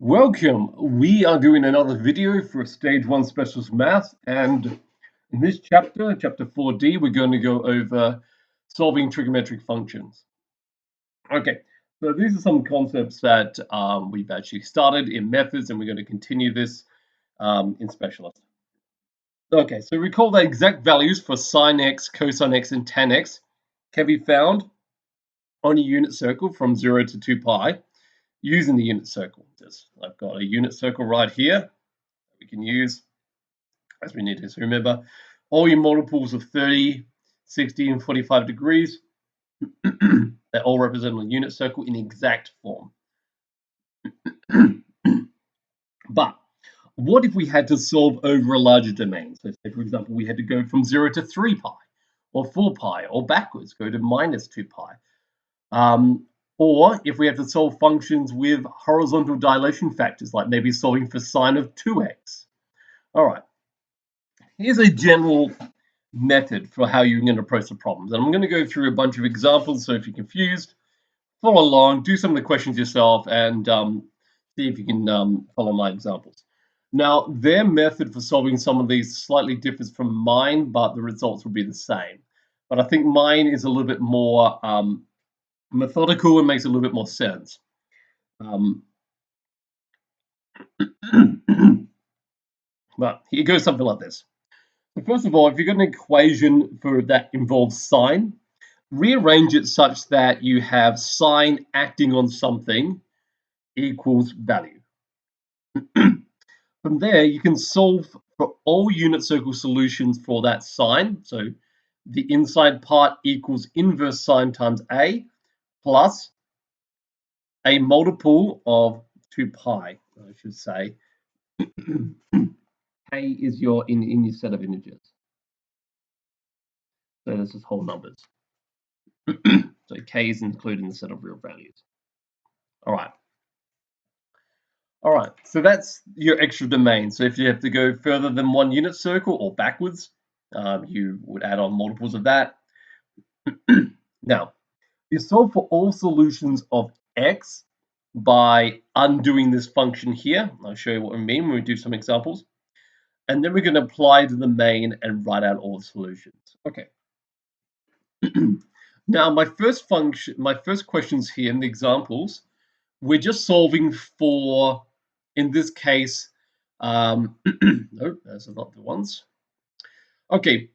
Welcome. We are doing another video for Stage 1 Specialist Math, and in this chapter, Chapter 4D, we're going to go over solving trigonometric functions. Okay, so these are some concepts that we've actually started in methods, and we're going to continue this in Specialist. Okay, so recall that exact values for sine x, cosine x, and tan x can be found on a unit circle from 0 to 2 pi. Using the unit circle. I've got a unit circle right here we can use as we need to. So remember, all your multiples of 30, 60, and 45 degrees, they all represent a unit circle in exact form. But what if we had to solve over a larger domain? So say, for example, we had to go from 0 to 3 pi, or 4 pi, or backwards, go to minus 2 pi. Or if we have to solve functions with horizontal dilation factors, like maybe solving for sine of 2x. All right, here's a general method for how you're going to approach the problems. And I'm going to go through a bunch of examples, so if you're confused, follow along, do some of the questions yourself, and see if you can follow my examples. Now, their method for solving some of these slightly differs from mine, but the results will be the same. But I think mine is a little bit more methodical and makes a little bit more sense. But here goes something like this. So first of all, if you've got an equation for that involves sine, rearrange it such that you have sine acting on something equals value. From there, you can solve for all unit circle solutions for that sine. So the inside part equals inverse sine times a plus a multiple of 2 pi, I should say. A is your in your set of integers. So this is whole numbers. So k is included in the set of real values. All right, so that's your extra domain. So if you have to go further than one unit circle or backwards, you would add on multiples of that. Now, you solve for all solutions of x by undoing this function here. I'll show you what we mean when we do some examples. And then we're going to apply to the main and write out all the solutions. Okay. Now, my first questions here in the examples, we're just solving for, in this case, no, those are not the ones. Okay,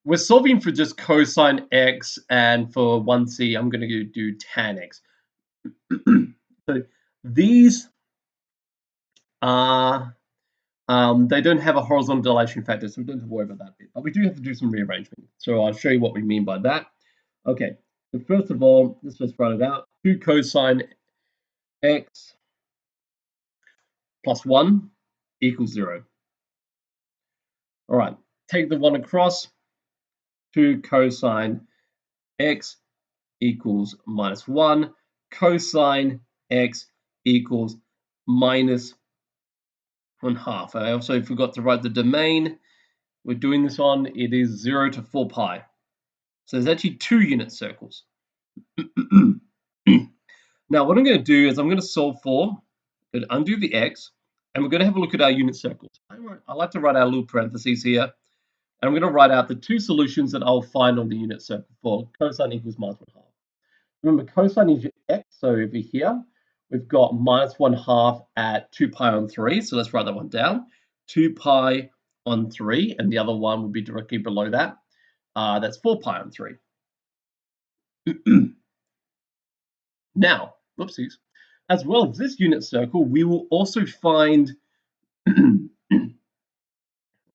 we're solving for just cosine x, and for 1c, I'm going to do tan x. So these are, they don't have a horizontal dilation factor, so we don't have to worry about that bit. But we do have to do some rearrangement. So I'll show you what we mean by that. Okay, so first of all, let's just write it out. 2 cosine x plus 1 equals 0. All right, take the 1 across. 2 cosine x equals minus 1. Cosine x equals minus 1/2. I also forgot to write the domain we're doing this on. It is 0 to 4 pi. So there's actually 2 unit circles. Now, what I'm going to do is I'm going to solve for, undo the x, and we're going to have a look at our unit circles. I like to write our little parentheses here, and I'm going to write out the 2 solutions that I'll find on the unit circle for cosine equals minus 1/2. Remember, cosine is your x, so over here, we've got minus 1/2 at 2 pi on 3, so let's write that one down. 2 pi on 3, and the other one would be directly below that. That's 4 pi on 3. Now, whoopsies, as well as this unit circle, we will also find,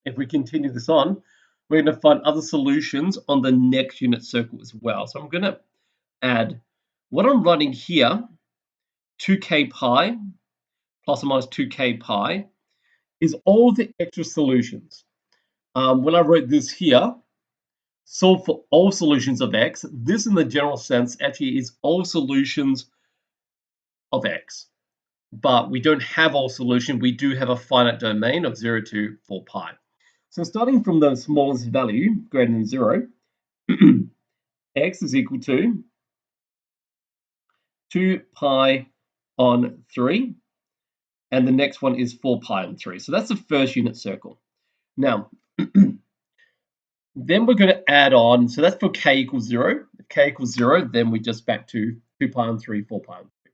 if we continue this on, we're going to find other solutions on the next unit circle as well. So I'm going to add what I'm writing here, 2k pi plus or minus 2k pi, is all the extra solutions. When I wrote this here, solve for all solutions of x, this in the general sense actually is all solutions of x. But we don't have all solution, we do have a finite domain of 0 to 4 pi. So starting from the smallest value, greater than 0, x is equal to 2 pi on 3. and the next one is 4 pi on 3. So that's the first unit circle. Now, then we're going to add on, so that's for k equals 0. If k equals 0, then we just back to 2 pi on 3, 4 pi on 3.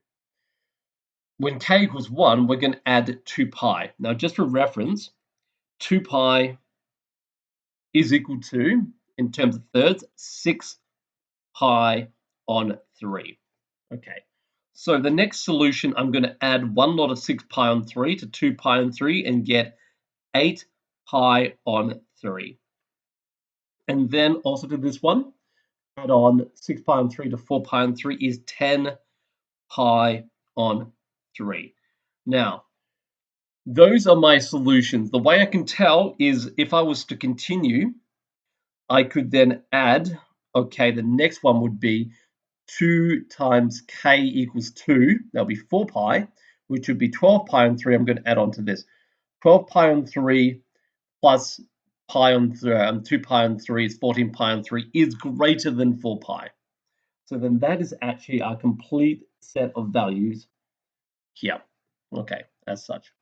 When k equals 1, we're going to add 2 pi. Now, just for reference, 2 pi is equal to, in terms of thirds, 6 pi on 3. Okay, so the next solution, I'm going to add one lot of 6 pi on 3 to 2 pi on 3 and get 8 pi on 3. And then also to this one, add on 6 pi on 3 to 4 pi on 3 is 10 pi on 3. Now, those are my solutions. The way I can tell is if I was to continue, I could then add, okay, the next one would be 2 times k equals 2. That'll be 4 pi, which would be 12 pi on 3. I'm going to add on to this. 12 pi on 3 plus pi on 2 pi on 3 is 14 pi on 3 is greater than 4 pi. So then that is actually our complete set of values here. Okay, as such.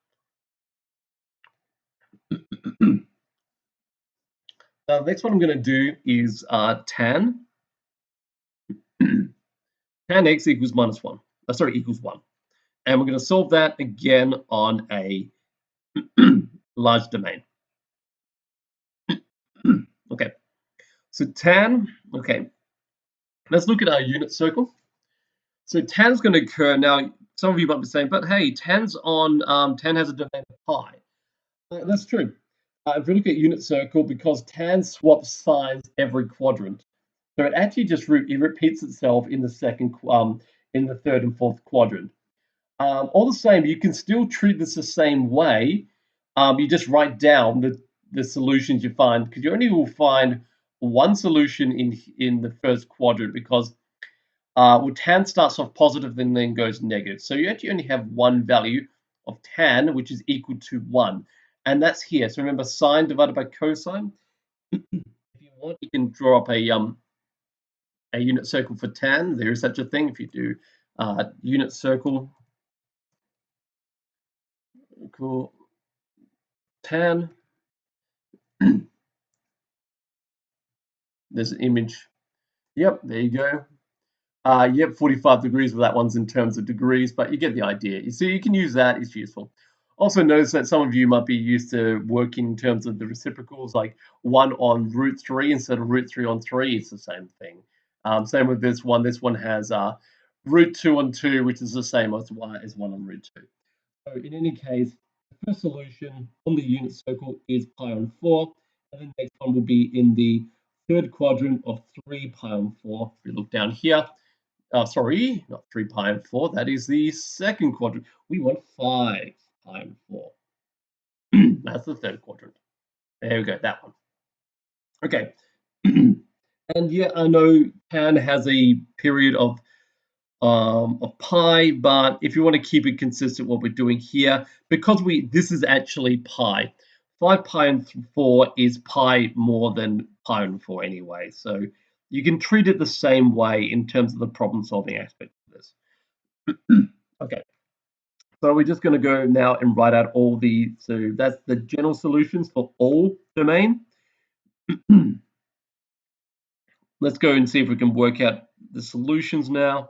Now, the next one I'm going to do is tan. Tan x equals minus 1. Equals 1. And we're going to solve that again on a large domain. Okay, so tan, okay, let's look at our unit circle. So tan is going to occur, now some of you might be saying, but hey, tan has a domain of pi. That's true. If we look at unit circle, because tan swaps signs every quadrant, so it actually just repeats itself in the third and fourth quadrant. All the same, you can still treat this the same way. You just write down the solutions you find, because you only will find one solution in the first quadrant, because tan starts off positive and then goes negative. So you actually only have one value of tan, which is equal to 1. And that's here. So remember, sine divided by cosine. If you want, you can draw up a unit circle for tan. There is such a thing. If you do unit circle, cool, tan. There's an image. Yep, there you go. Yep, 45 degrees, but that one's in terms of degrees, but you get the idea. You see, you can use that, it's useful. Also notice that some of you might be used to working in terms of the reciprocals, like 1 on root 3 instead of root 3 on 3, it's the same thing. Same with this one. This one has root 2 on 2, which is the same as 1 on root 2. So in any case, the first solution on the unit circle is pi on 4, and the next one will be in the third quadrant of 3 pi on 4. If we look down here, sorry, not 3 pi and 4. That is the second quadrant. We want 5 pi and 4. That's the third quadrant. There we go, that one. Okay. And yeah, I know tan has a period of pi, but if you want to keep it consistent, what we're doing here, because this is actually pi. 5 pi and 4 is pi more than pi and 4 anyway, so you can treat it the same way in terms of the problem-solving aspect of this. Okay, so we're just going to go now and write out so that's the general solutions for all domain. Let's go and see if we can work out the solutions now.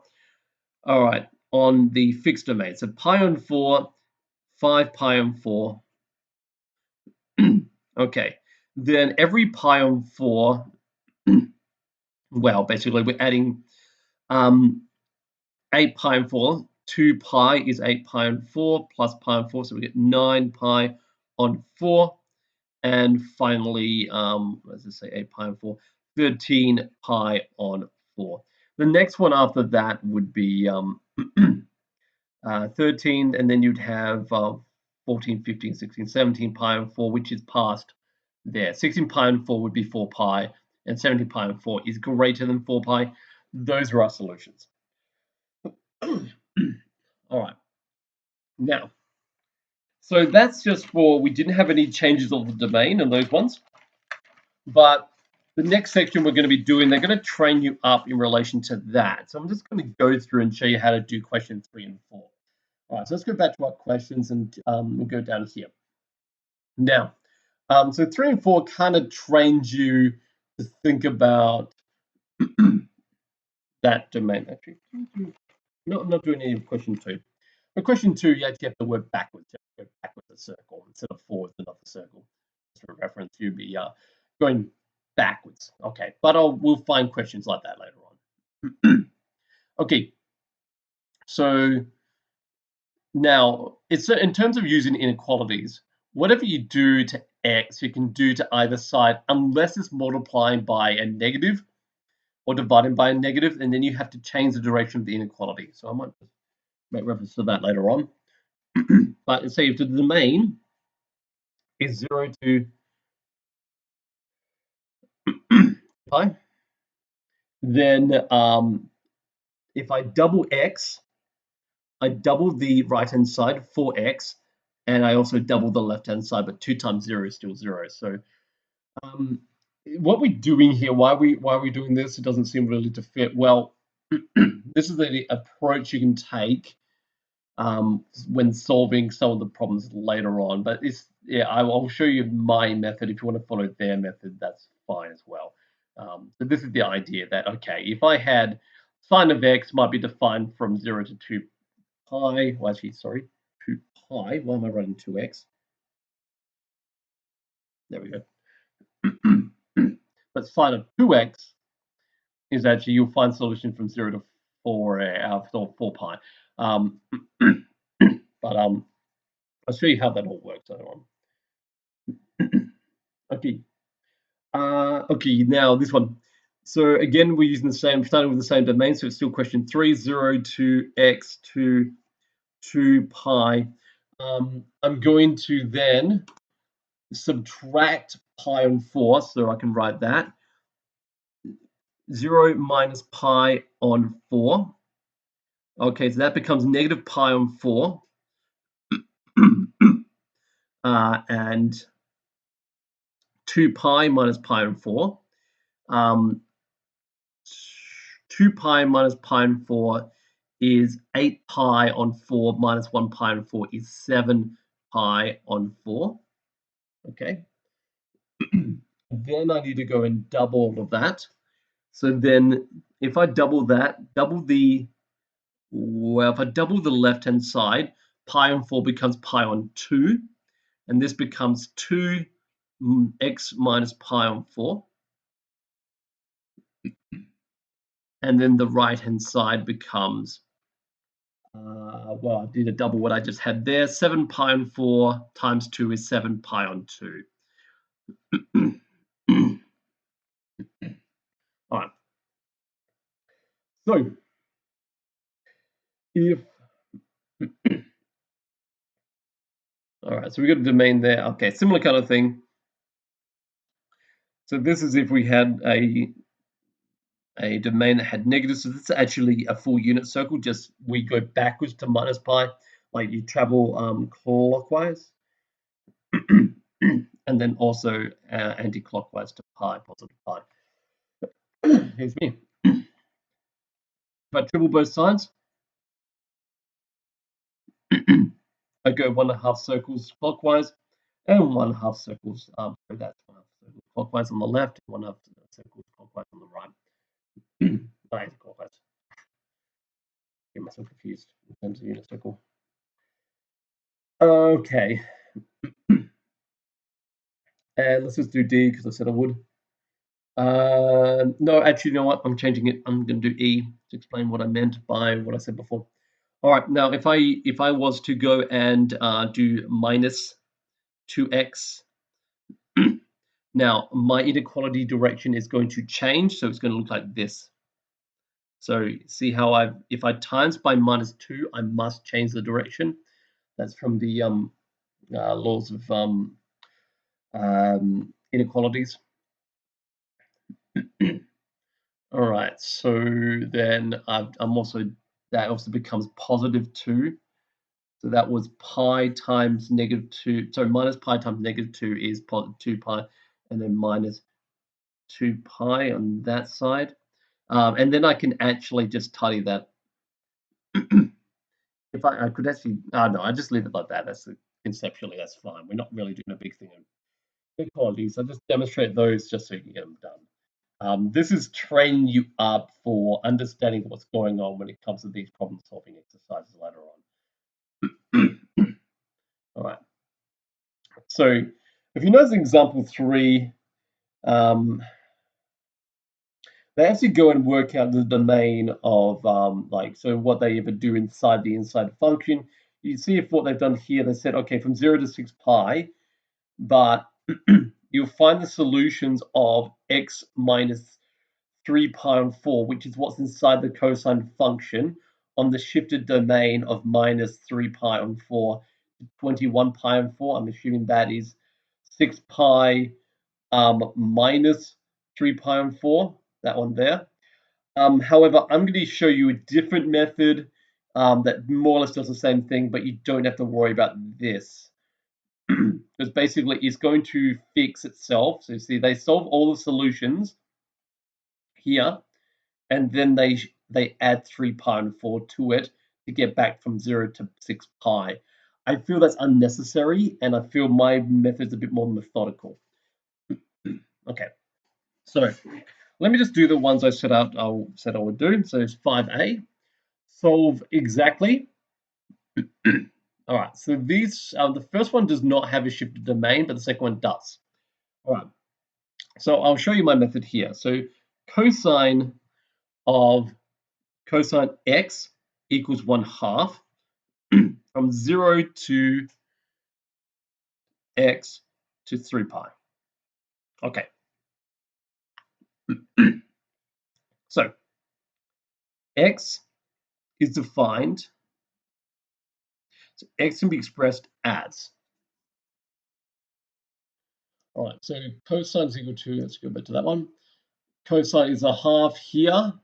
All right, on the fixed domain, so pi on 4, 5 pi on 4. Okay, then every pi on 4, well, basically we're adding 8 pi on 4. 2 pi is 8 pi on 4 plus pi on 4, so we get 9 pi on 4. And finally, let's just say 8 pi on 4, 13 pi on 4. The next one after that would be 13, and then you'd have 14, 15, 16, 17 pi on 4, which is past there. 16 pi on 4 would be 4 pi, and 17 pi on 4 is greater than 4 pi. Those are our solutions. All right. Now, so that's just we didn't have any changes of the domain in those ones. But the next section we're going to be doing, they're going to train you up in relation to that. So I'm just going to go through and show you how to do question 3 and 4. All right, so let's go back to our questions and we'll go down here. Now, so 3 and 4 kind of trains you to think about that domain. Actually, no, I'm not doing any of question 2. For question 2, you actually have to work backwards. You have to go backwards a circle instead of forwards another circle. Just for reference, you'll be going backwards. Okay, but we'll find questions like that later on. Okay, so now it's in terms of using inequalities, whatever you do to x, you can do to either side unless it's multiplying by a negative or dividing by a negative, and then you have to change the direction of the inequality. So I might just make reference to that later on. But say if the domain is 0 to pi, then if I double x, I double the right-hand side, 4x, and I also double the left-hand side, but 2 times 0 is still 0. So what we're doing here, why are we doing this? It doesn't seem really to fit. Well, this is the approach you can take when solving some of the problems later on. But I'll show you my method. If you want to follow their method, that's fine as well. So this is the idea that, okay, if I had sine of x might be defined from 0 to 2 pi, well, actually, sorry, 2 pi. Why am I writing 2x? There we go. But sine of 2x is actually, you'll find solution from 0 to 4 pi. But I'll show you how that all works later on. Okay. Okay, now this one. So again, we're using the same, starting with the same domain, so it's still question 3, 0 to x to 2 pi. I'm going to then subtract pi on 4, so I can write that. 0 minus pi on 4. Okay, so that becomes negative pi on 4. And 2 pi minus pi on 4. 2 pi minus pi on 4 is 8 pi on 4 minus 1 pi on 4 is 7 pi on 4. Okay. Then I need to go and double all of that. So then if I double that, if I double the left-hand side, pi on 4 becomes pi on 2. And this becomes 2x minus pi on 4. And then the right-hand side becomes, well, I did a double what I just had there. 7 pi on 4 times 2 is 7 pi on 2. All right. So if all right, so we got a domain there. Okay, similar kind of thing. So this is if we had a domain that had negatives. So this is actually a full unit circle. Just we go backwards to minus pi, like you travel clockwise, and then also anti-clockwise to pi, positive pi. Excuse me. If I triple both sides, I go 1.5 circles clockwise and 1.5 circles. So that's 1.5 circles clockwise on the left, 1.5 circles clockwise on the right. Anti-clockwise. Get myself confused in terms of unit circle. Okay. And let's just do D because I said I would. No, actually, you know what? I'm changing it. I'm going to do E to explain what I meant by what I said before. All right. Now, if I was to go and do minus 2x, now my inequality direction is going to change, so it's going to look like this. So see how if I times by minus 2, I must change the direction. That's from the laws of inequalities. All right, so then that also becomes positive 2. So that was pi times negative 2. So minus pi times negative 2 is 2 pi, and then minus 2 pi on that side. And then I can actually just tidy that. if I could actually, no, I just leave it like that. That's conceptually, that's fine. We're not really doing a big thing of inequalities. I just demonstrate those just so you can get them done. This is training you up for understanding what's going on when it comes to these problem-solving exercises later on. All right. So if you notice example 3, they actually go and work out the domain of so what they ever do inside the inside function. You see if what they've done here, they said, okay, from 0 to 6 pi, but you'll find the solutions of x minus 3 pi on 4, which is what's inside the cosine function on the shifted domain of minus 3 pi on 4 to 21 pi on 4. I'm assuming that is 6 pi minus 3 pi on 4, that one there. However, I'm going to show you a different method that more or less does the same thing, but you don't have to worry about this. Because basically it's going to fix itself. So you see, they solve all the solutions here, and then they add 3 pi and 4 to it to get back from 0 to 6 pi. I feel that's unnecessary, and I feel my method's a bit more methodical. Okay, so let me just do the ones I said I would do. So it's 5a, solve exactly. All right, so these, the first one does not have a shifted domain, but the second one does. All right, so I'll show you my method here. So cosine of cosine x equals 1/2 from 0 to x to 3 pi. Okay. So x is defined. So x can be expressed as. All right, so cosine is equal to, let's go back to that one. Cosine is 1/2 here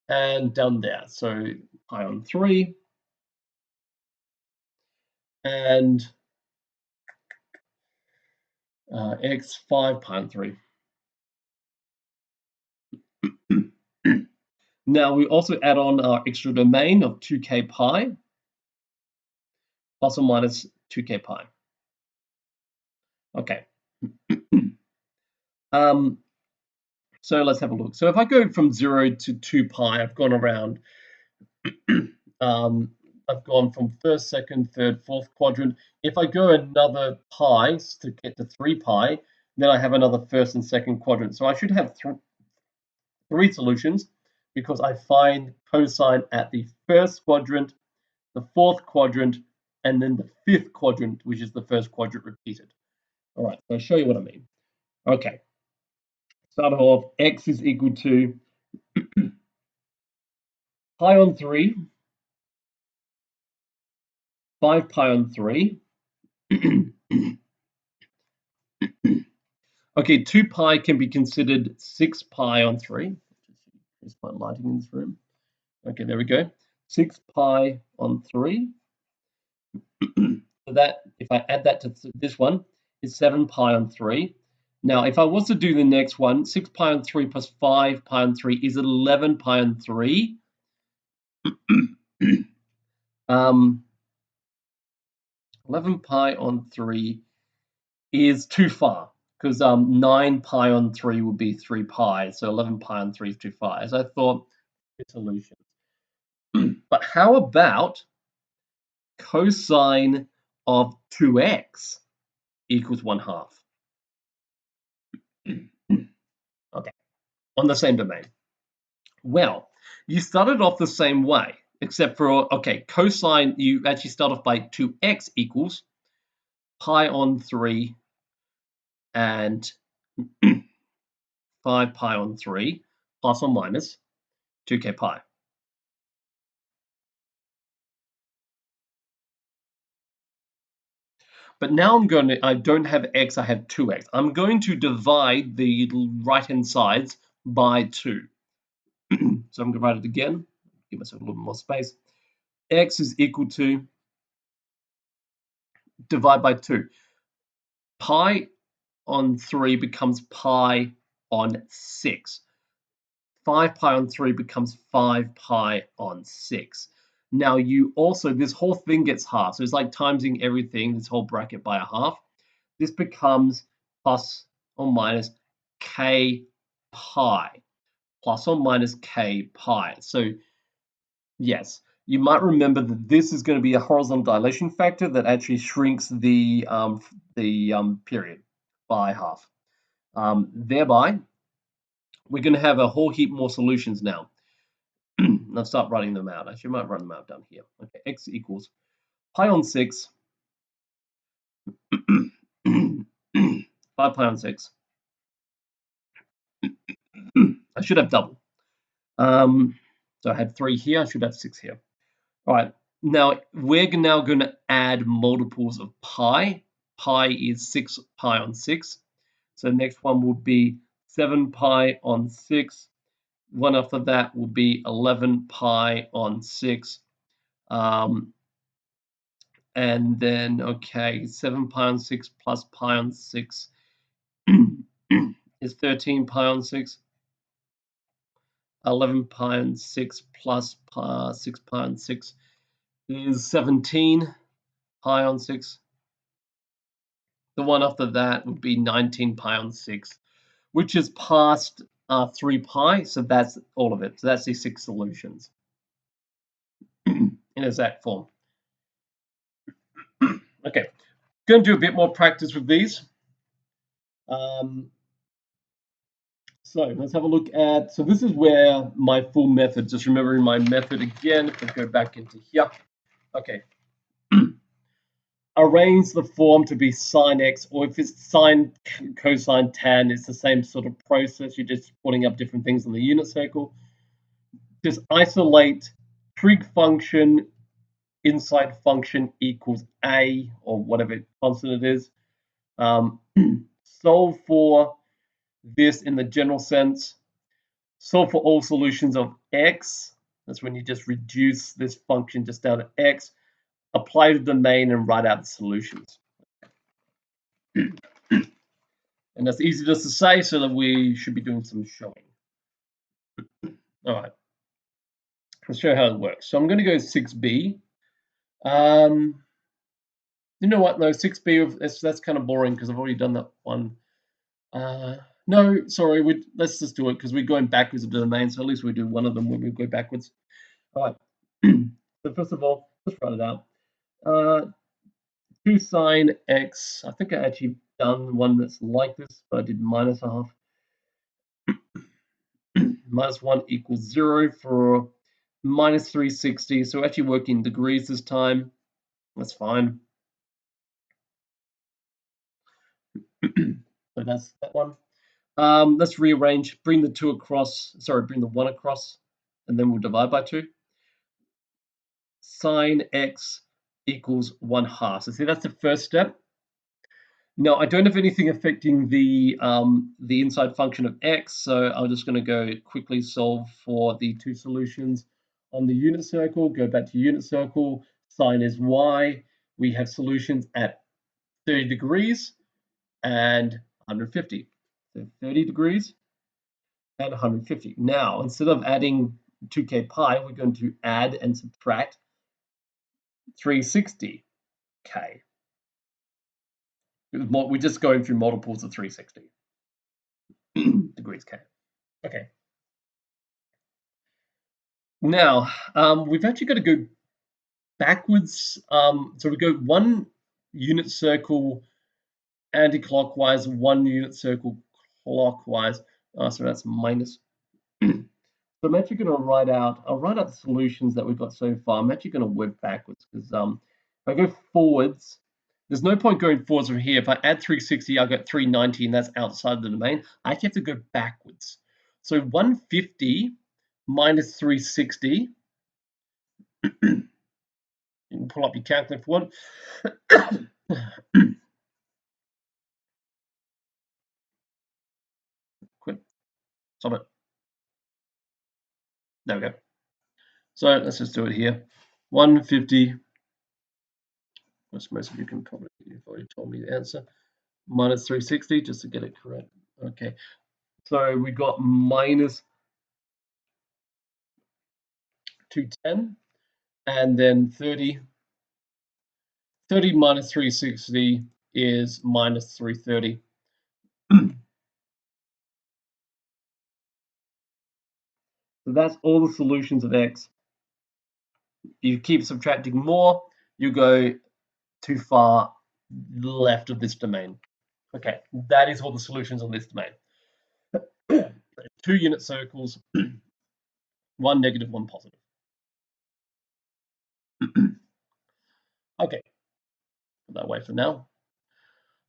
and down there. So pi on 3 and x 5 pi on 3. Now we also add on our extra domain of 2k pi plus or minus 2k pi. Okay. So let's have a look. So if I go from 0 to 2 pi, I've gone around, I've gone from first, second, third, fourth quadrant. If I go another pi to get to 3 pi, then I have another first and second quadrant. So I should have 3 solutions because I find cosine at the first quadrant, the fourth quadrant, and then the fifth quadrant, which is the first quadrant repeated. All right, so I'll show you what I mean. Okay, start off, x is equal to pi on 3, 5 pi on 3. Okay, 2 pi can be considered 6 pi on 3. Just my lighting in this room. Okay, there we go. 6 pi on 3. So that, if I add that to this one, is 7 pi on 3. Now, if I was to do the next one, 6 pi on 3 plus 5 pi on 3 is 11 pi on 3. 11 pi on 3 is too far because 9 pi on 3 would be 3 pi. So 11 pi on 3 is too far. As I thought, solution. But how about cosine of 2x equals 1/2? Okay, on the same domain. Well, you started off the same way, except for, okay, cosine, you actually start off by 2x equals pi on 3 and 5 pi on 3 plus or minus 2k pi. But now I don't have x, I have 2x. I'm going to divide the right-hand sides by 2. So I'm going to write it again, give myself a little bit more space. X is equal to, divide by 2. Pi on 3 becomes pi on 6. 5 pi on 3 becomes 5 pi on 6. Now you also, this whole thing gets half. So it's like timesing everything, this whole bracket by a half. This becomes plus or minus k pi, plus or minus k pi. So yes, you might remember that this is going to be a horizontal dilation factor that actually shrinks the period by half. Thereby, we're going to have a whole heap more solutions now. Let's start writing them out. Actually, I might run them out down here. Okay, x equals pi on 6, 5 pi on 6. I should have double. So I had 3 here. I should have 6 here. All right. Now, we're now going to add multiples of pi. Pi is 6 pi on 6. So the next one will be 7 pi on 6. One after that will be 11 pi on 6. And then, okay, 7 pi on 6 plus pi on 6 is 13 pi on 6. 11 pi on 6 plus 6 pi on 6 is 17 pi on 6. The one after that would be 19 pi on 6, which is past 3 pi, so that's all of it. So that's the 6 solutions in exact form. Okay, going to do a bit more practice with these. So let's have a look at, so this is where my full method, just remembering my method again, if I go back into here. Okay. Arrange the form to be sine x, or if it's sine, cosine, tan, it's the same sort of process. You're just putting up different things in the unit circle. Just isolate trig function, inside function equals a, or whatever constant it is. Solve for this in the general sense. Solve for all solutions of x. That's when you just reduce this function just down to x. Apply the domain and write out the solutions. And that's easy just to say, so that we should be doing some showing. All right. Let's show how it works. So I'm going to go 6b. You know what? No, 6b, that's kind of boring because I've already done that one. No, sorry, let's just do it because we're going backwards of the domain, so at least we do one of them when we go backwards. All right. So first of all, let's write it out. 2 sine x. I think I actually done one that's like this, but I did minus a half. Minus 1 equals 0 for minus 360. So actually working degrees this time. That's fine. So that's that one. Let's rearrange, bring the 2 across, bring the 1 across, and then we'll divide by 2. Sine x equals 1/2. So see, that's the first step. Now, I don't have anything affecting the inside function of x, so I'm just going to go quickly solve for the 2 solutions on the unit circle. Go back to unit circle. Sine is y. We have solutions at 30 degrees and 150. So 30 degrees and 150. Now, instead of adding 2k pi, we're going to add and subtract 360k. We're just going through multiples of 360 degrees k. Okay. Now, we've actually got to go backwards. So we go 1 unit circle anti-clockwise, 1 unit circle clockwise. So that's minus. So I'm actually going to I'll write out the solutions that we've got so far. I'm actually going to work backwards because if I go forwards, there's no point going forwards from here. If I add 360, I'll get 390, and that's outside the domain. I actually have to go backwards. So 150 minus 360. You can pull up your calculator for one. Quit. Stop it. There we go. So let's just do it here. 150. Most of you can probably, you've already told me the answer. Minus 360, just to get it correct. Okay. So we got minus 210. and then 30 minus 360 is minus 330. So that's all the solutions of x. You keep subtracting more, you go too far left of this domain. Okay, that is all the solutions on this domain. 2 unit circles, one negative, one positive. Okay, put that away for now.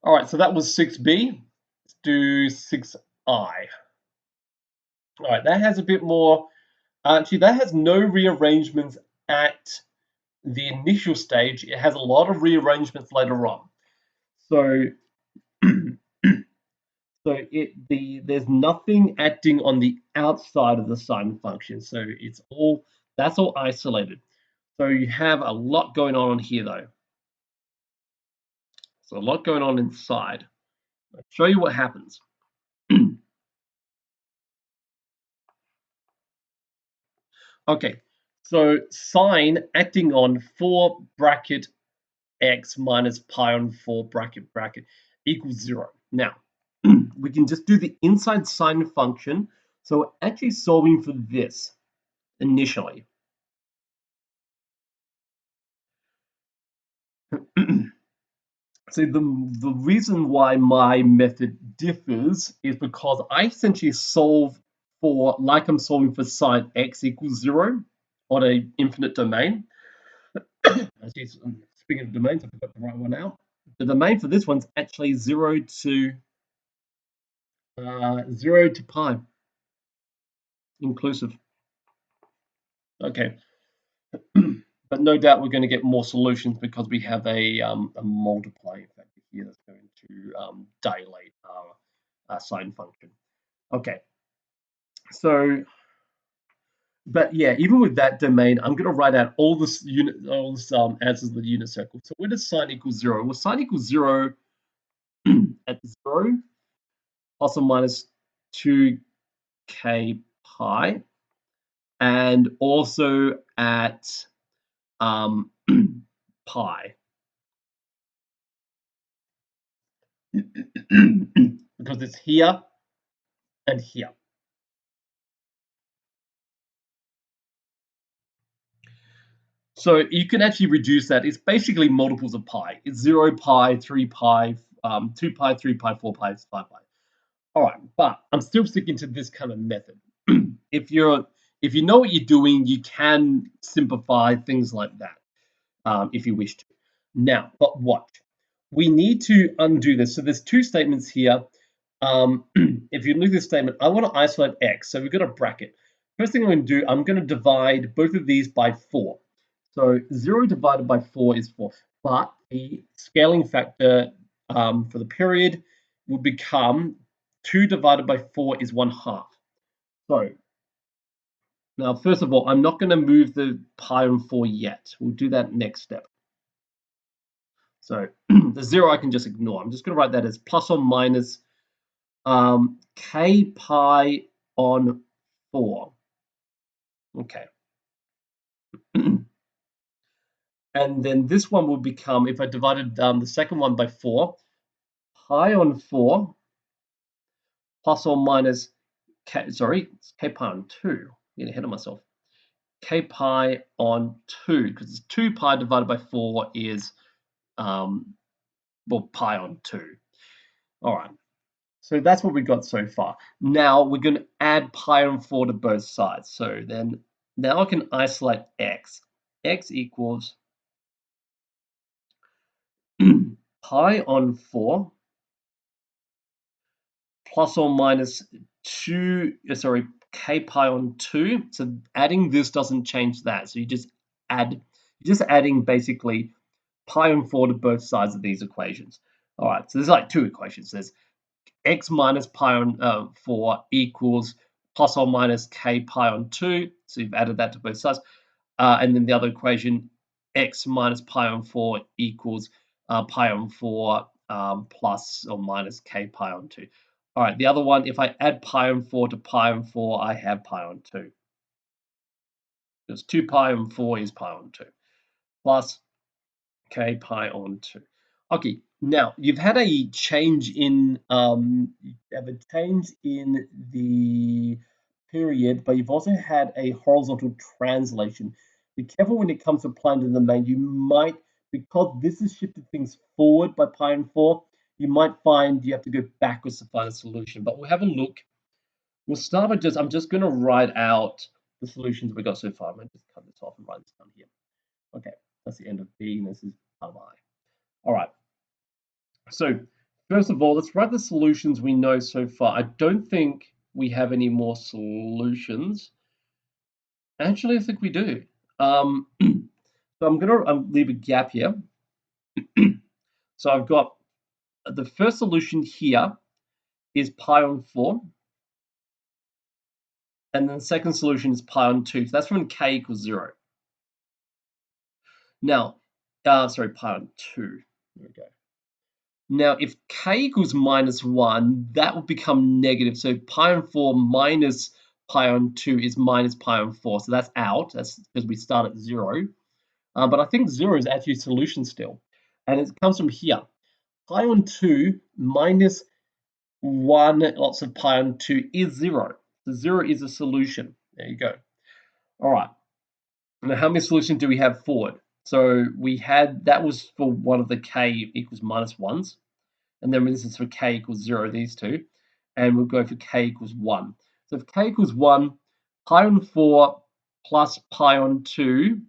All right, so that was 6b. Let's do 6i. All right, that has a bit more. Actually, that has no rearrangements at the initial stage. It has a lot of rearrangements later on. So, there's nothing acting on the outside of the sine function. So that's all isolated. So you have a lot going on here though. So a lot going on inside. I'll show you what happens. Okay, so sine acting on 4 bracket x minus pi on 4 bracket equals 0. Now, we can just do the inside sine function. So we're actually solving for this initially. So the reason why my method differs is because I essentially solve for, like I'm solving for sine x equals 0 on an infinite domain. Actually, speaking of domains, I forgot the right one out. The domain for this one's actually 0 to 0 to pi inclusive. Okay, but no doubt we're going to get more solutions because we have a multiplying factor here that's going to dilate our sine function. Okay, so, but yeah, even with that domain, I'm going to write out all this answers of the unit circle. So where does sine equal 0? Well, sine equals 0 at 0 plus or minus 2k pi, and also at pi. Because it's here and here. So you can actually reduce that. It's basically multiples of pi. It's 0 pi, 3 pi, 2 pi, 3 pi, 4 pi, 5 pi. All right, but I'm still sticking to this kind of method. If you know what you're doing, you can simplify things like that if you wish to. Now, but watch. We need to undo this. So there's two statements here. If you look at this statement, I want to isolate x. So we've got a bracket. First thing I'm going to do, I'm going to divide both of these by 4. So 0 divided by 4 is 4. But the scaling factor for the period will become 2 divided by 4 is 1/2. So now, first of all, I'm not going to move the pi on 4 yet. We'll do that next step. So the 0 I can just ignore. I'm just going to write that as plus or minus k pi on 4. Okay. And then this one will become, if I divided the second one by 4, pi on 4 plus or minus k, sorry, it's k pi on 2. I'm getting ahead of myself. K pi on 2, because it's 2 pi divided by 4 is, well, pi on 2. All right. So that's what we got so far. Now we're going to add pi on 4 to both sides. So then now I can isolate x. X equals pi on 4 plus or minus 2, sorry, k pi on 2. So adding this doesn't change that. So you're just adding basically pi on 4 to both sides of these equations. All right, so there's like two equations. There's x minus pi on 4 equals plus or minus k pi on 2. So you've added that to both sides. And then the other equation, x minus pi on 4 equals pi on 4 plus or minus k pi on 2. All right, the other one, if I add pi on 4 to pi on 4, I have pi on 2. Because 2 pi on 4 is pi on 2 plus k pi on 2. Okay, now you've had a change in the period, but you've also had a horizontal translation. Be careful when it comes to applying to the domain. You might, because this has shifted things forward by pi and 4, you might find you have to go backwards to find a solution. But we'll have a look. We'll start with I'm just going to write out the solutions we got so far. I'm going to just cut this off and write this down here. Okay, that's the end of B, and this is part of I. All right. So first of all, let's write the solutions we know so far. I don't think we have any more solutions. Actually, I think we do. So I'm going to leave a gap here. So I've got the first solution here is pi on 4. And then the second solution is pi on 2. So that's when k equals 0. Now, sorry, pi on 2. There we go. Now, if k equals -1, that will become negative. So pi on 4 minus pi on 2 is minus pi on 4. So that's out. That's because we start at 0. But I think 0 is actually a solution still. And it comes from here. Pi on 2 minus 1 lots of pi on 2 is 0. So 0 is a solution. There you go. All right. Now, how many solutions do we have forward? So we had, that was for one of the k equals -1s. And then this is for k equals 0, these two. And we'll go for k equals 1. So if k equals 1, pi on 4 plus pi on 2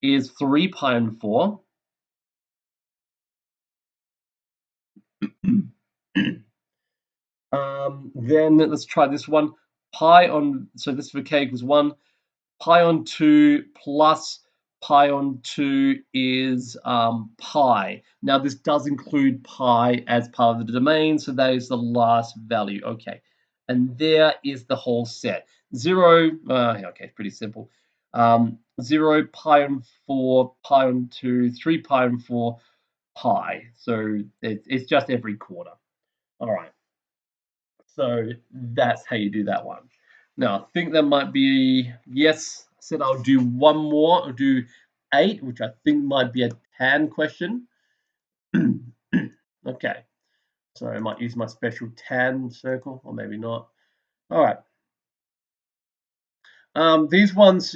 is 3 pi on 4. Then let's try this one. So this is for k equals 1. Pi on 2 plus pi on 2 is pi. Now this does include pi as part of the domain, so that is the last value. Okay, and there is the whole set. 0, okay, pretty simple. 0, pi on 4, pi on 2, 3 pi on 4, pi. So it's just every quarter. All right. So that's how you do that one. Now, I think that might be, yes, I said I'll do one more. I'll do 8, which I think might be a tan question. Okay, so I might use my special tan circle, or maybe not. All right. These ones,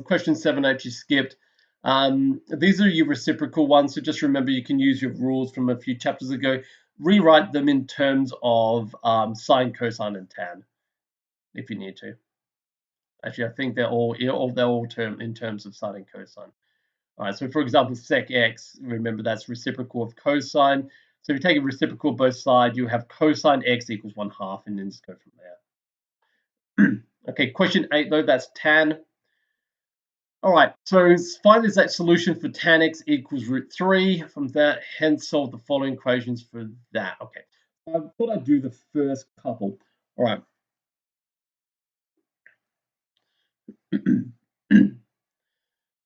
question 7 actually skipped. These are your reciprocal ones, so just remember you can use your rules from a few chapters ago. Rewrite them in terms of sine, cosine, and tan, if you need to. Actually, I think they're all in terms of sine and cosine. All right, so for example, sec x, remember that's reciprocal of cosine. So if you take a reciprocal of both sides, you have cosine x equals 1/2, and then just go from there. Okay, question 8 though, that's tan. All right, so find the exact solution for tan x equals √3. From that, hence solve the following equations for that. Okay, I thought I'd do the first couple. All right.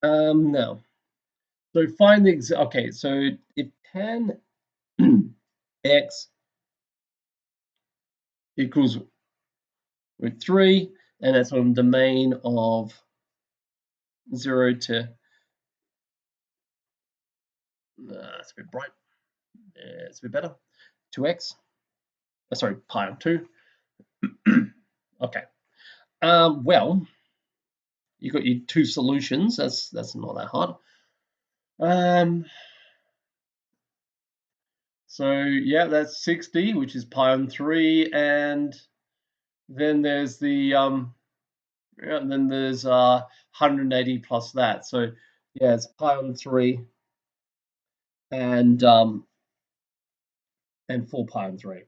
Now, so find the okay. So if tan x equals √3, and that's on the domain of 0 to. It's a bit bright. It's a bit better. 2x. Sorry, pi on 2. Okay. Well, you've got your two solutions. That's not that hard. So yeah, that's 60, which is pi on 3, and then there's the and then there's 180 plus that. So yeah, it's pi on 3 and 4 pi on 3.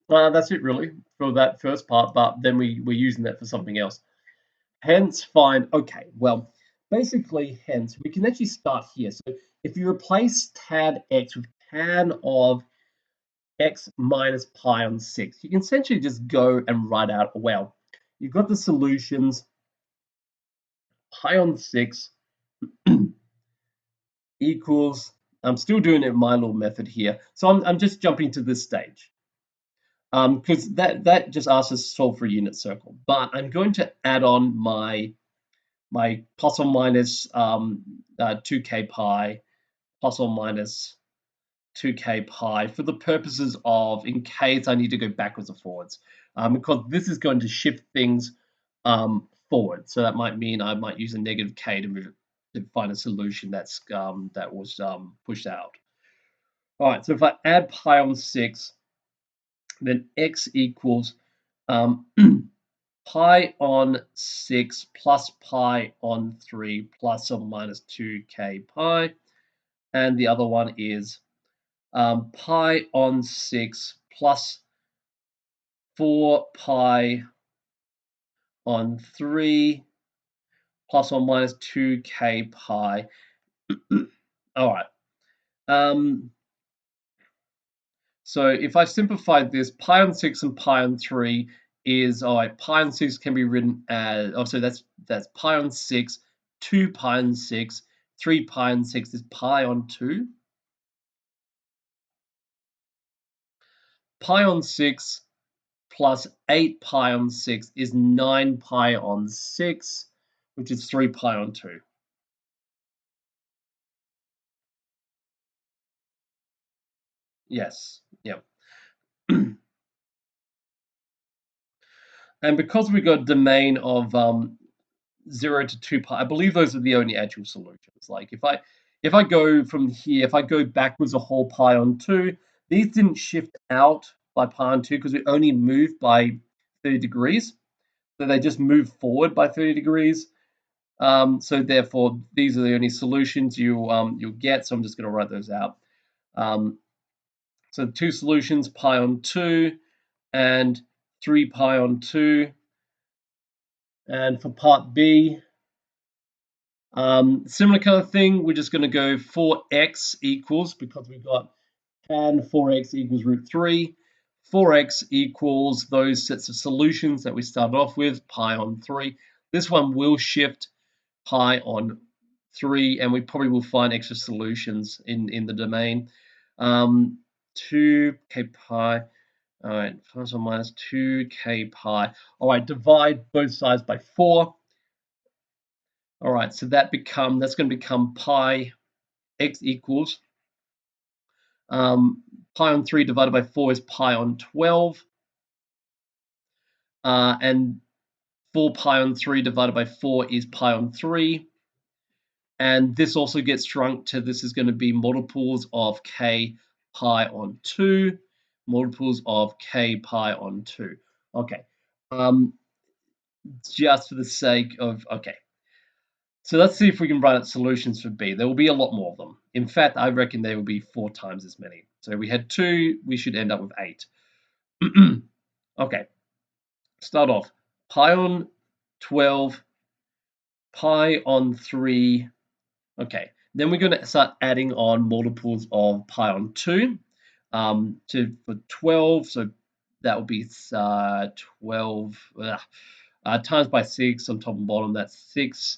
That's it really for that first part, but then we're using that for something else. Hence, fine. Okay, well, basically, hence, we can actually start here. So if you replace tan x with tan of x minus pi on 6, you can essentially just go and write out, well, you've got the solutions. Pi on 6 equals I'm still doing it my little method here. So I'm just jumping to this stage. Because that just asks us to solve for a unit circle. But I'm going to add on my plus or minus 2k pi, plus or minus 2k pi for the purposes of in case I need to go backwards or forwards, because this is going to shift things forward. So that might mean I might use a negative k to move to find a solution that was pushed out. All right, so if I add pi on 6, then x equals pi on 6 plus pi on 3 plus or minus 2k pi. And the other one is pi on 6 plus 4 pi on 3 plus or minus 2k pi. All right. So if I simplify this, pi on 6 and pi on 3 is, all right, pi on 6 can be written as, oh, so that's pi on 6, 2 pi on 6, 3 pi on 6 is pi on 2. Pi on 6 plus 8 pi on 6 is 9 pi on 6, which is 3 pi on 2. Yes, yep. And because we got a domain of 0 to 2 pi, I believe those are the only actual solutions. Like if I go from here, if I go backwards a whole pi on 2, these didn't shift out by pi on 2 because we only moved by 30 degrees. So they just move forward by 30 degrees. So therefore, these are the only solutions you'll get. So I'm just going to write those out. So 2 solutions, pi on 2 and 3 pi on 2. And for part B, similar kind of thing. We're just going to go 4x equals, because we've got tan 4x equals root 3. 4x equals those sets of solutions that we started off with, pi on 3. This one will shift pi on 3, and we probably will find extra solutions in the domain. 2k pi, all right, plus or minus 2k pi. All right, divide both sides by 4. All right, so that's going to become pi x equals pi on 3 divided by 4 is pi on 12, and 4 pi on 3 divided by 4 is pi on 3. And this also gets shrunk to, this is going to be multiples of k pi on 2, multiples of k pi on 2. Okay, just for the sake of, okay. So let's see if we can write out solutions for B. There will be a lot more of them. In fact, I reckon there will be 4 times as many. So we had 2, we should end up with 8. Okay, start off. Pi on 12, pi on 3. Okay, then we're going to start adding on multiples of pi on 2 for 12. So that will be 12 times by 6 on top and bottom. That's 6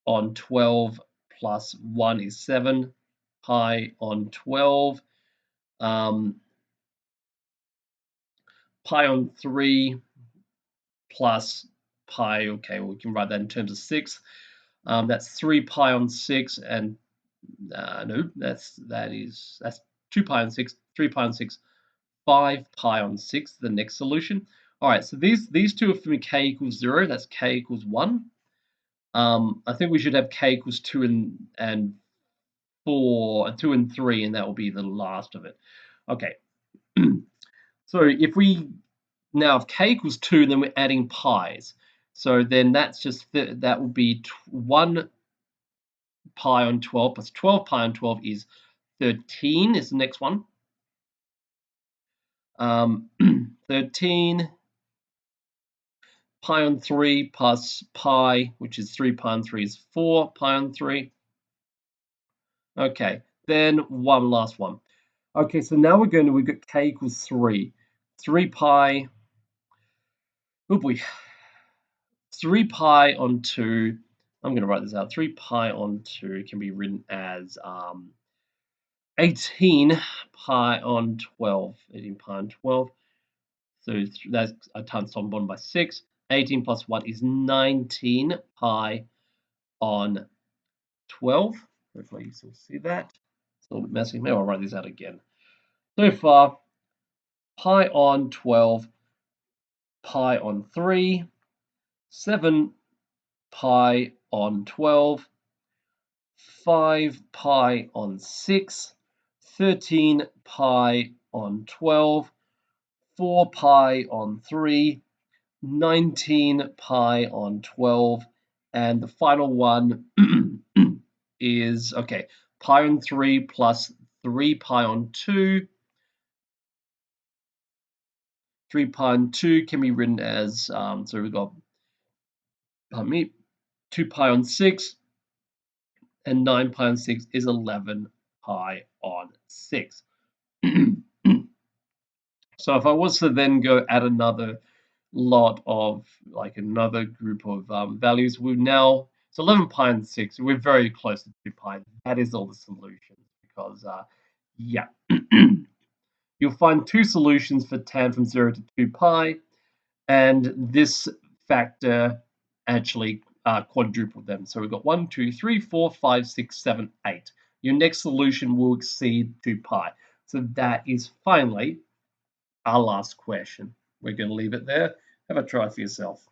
on 12 plus 1 is 7. Pi on 12. Pi on 3 plus pi. Okay, well, we can write that in terms of 6. That's 3 pi on 6, and no, that's 2 pi on 6, 3 pi on 6, 5 pi on 6, the next solution. All right, so these two are for me k equals 0, that's k equals 1. I think we should have k equals 2 and 4, 2 and 3, and that will be the last of it. Okay, so if we now if k equals 2, then we're adding pi's. So then that's just that will be 1 pi on 12 plus 12 pi on 12 is 13 is the next one. 13 pi on 3 plus pi, which is 3 pi on 3 is 4 pi on 3. Okay, then one last one. Okay, so now we've got k equals 3. 3 pi, oh boy, 3 pi on 2. I'm going to write this out. 3 pi on 2 can be written as 18 pi on 12. 18 pi on 12. So that's I times top and bottom by 6. 18 plus 1 is 19 pi on 12. Hopefully you still see that. It's a little bit messy. Maybe I'll write this out again. So far, pi on 12, pi on 3, 7 pi on 12, 5 pi on 6, 13 pi on 12, 4 pi on 3, 19 pi on 12, and the final one is, okay, pi on 3 plus 3 pi on 2. 3 pi on 2 can be written as, so we've got, 2 pi on 6, and 9 pi on 6 is 11 pi on 6. So if I was to then go add another lot of, like another group of values, we're now, it's 11 pi and 6. We're very close to 2 pi. That is all the solutions because, yeah. You'll find two solutions for tan from 0 to 2 pi, and this factor actually quadrupled them. So we've got 1, 2, 3, 4, 5, 6, 7, 8. Your next solution will exceed 2 pi. So that is finally our last question. We're going to leave it there. Have a try for yourself.